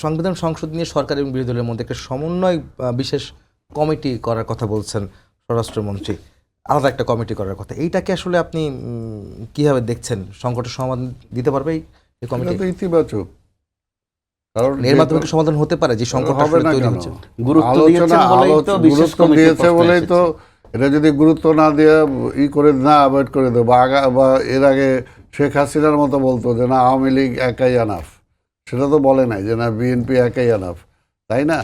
সংবিধান সংশোধন নিয়ে সরকার এবং বিরোধী দলের মধ্যে একটা সমন্বয় বিশেষ কমিটি করার কথা বলছেন স্বরাষ্ট্রমন্ত্রী, আলাদা একটা কমিটি করার কথা। এইটাকে আসলে আপনি কিভাবে দেখছেন? সংকটের সমাধান দিতে পারবে এই কমিটি? এটা তো ইতিবাচক, কারণ এর মাধ্যমে কি সমাধান হতে পারে যে সংকট হবে না তৈরি কেন? হচ্ছে? গুরুত্ব দিয়েছেন বলেই তো বিশেষ গুরুত্ব কমিটির দিয়েছে প্রশ্ন বলেই তো এসেছে। এটা যদি গুরুত্ব না দিয়ে করে না অ্যাভয়েড করে দেবো, বা এর আগে শেখ হাসিনার মতো বলতো যে না আওয়ামী লীগ একাই আনাফ, সেটা তো বলে নাই যে না বিএনপি একাই আনাফ, তাই না?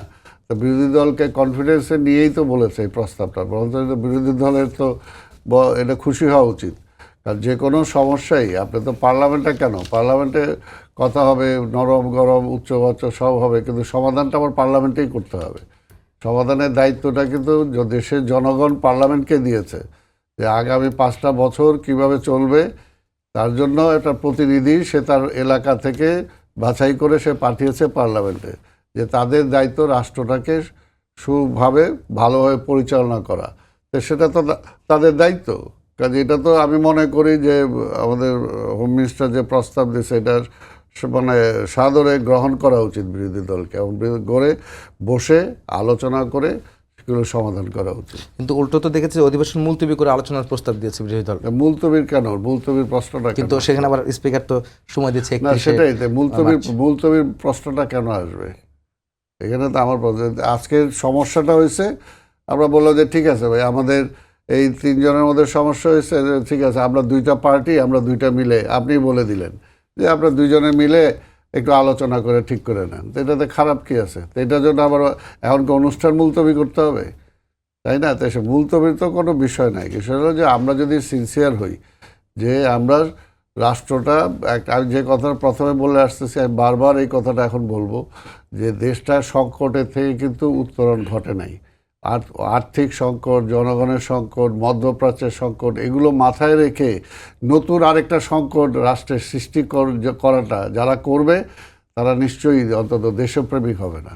তো বিরোধী দলকে কনফিডেন্সে নিয়েই তো বলেছে এই প্রস্তাবটা। বরঞ্চ বিরোধী দলের তো এটা খুশি হওয়া উচিত, কারণ যে কোনো সমস্যাই আপনি তো পার্লামেন্টে কেন, পার্লামেন্টে কথা হবে, নরম গরম উচ্চবাচ্য সব হবে, কিন্তু সমাধানটা আবার পার্লামেন্টেই করতে হবে। সমাধানের দায়িত্বটা কিন্তু দেশের জনগণ পার্লামেন্টকে দিয়েছে, যে আগামী 5টা বছর কিভাবে চলবে তার জন্য একটা প্রতিনিধি সে তার এলাকা থেকে বাছাই করে সে পাঠিয়েছে পার্লামেন্টে, যে তাদের দায়িত্ব রাষ্ট্রটাকে সুভাবে ভালোভাবে পরিচালনা করা। তো সেটা তো তাদের দায়িত্ব। কাজে এটা তো আমি মনে করি যে আমাদের হোম মিনিস্টার যে প্রস্তাব দিয়েছে এটা মানে সাদরে গ্রহণ করা উচিত বিরোধী দলকে, এবং করে বসে আলোচনা করে সেগুলো সমাধান করা উচিত। কিন্তু উল্টো তো দেখেছি অধিবেশন মুলতবি করে আলোচনার প্রস্তাব দিয়েছে বিরোধী দল। মুলতবির কেন? মুলতবির প্রশ্নটা কেন? কিন্তু সেখানে আবার স্পিকার তো সময় দিচ্ছে না 31 সেটাই তো, মার্চ। মুলতবির প্রশ্নটা কেন আসবে এখানে? তো আমার আজকের সমস্যাটা হয়েছে, আমরা বললাম যে ঠিক আছে ভাই আমাদের এই 3 জনের মধ্যে সমস্যা হয়েছে, ঠিক আছে আমরা 2টা পার্টি, আমরা 2টা মিলে, আপনি বলে দিলেন যে আপনারা 2 জনে মিলে একটু আলোচনা করে ঠিক করে নেন, তো এটাতে খারাপ কি আছে? তো এটার জন্য আবার এখন কি অনুষ্ঠান মুলতবি করতে হবে, তাই না? তাই সে মুলতবির তো কোনো বিষয় নাই। বিষয় হলো যে আমরা যদি সিনসিয়ার হই যে আমরা রাষ্ট্রটা আমি যে কথাটা প্রথমে বলে আসতেছি, আমি বারবার এই কথাটা এখন বলবো, যে দেশটা সংকটের থেকে কিন্তু উত্তরণ ঘটে নাই। আর আর্থিক সংকট, জনগণের সংকট, মধ্যপ্রাচ্যের সংকট, এগুলো মাথায় রেখে নতুন আরেকটা সংকট রাষ্ট্রের সৃষ্টি করাটা যারা করবে তারা নিশ্চয়ই অন্তত দেশপ্রেমিক হবে না।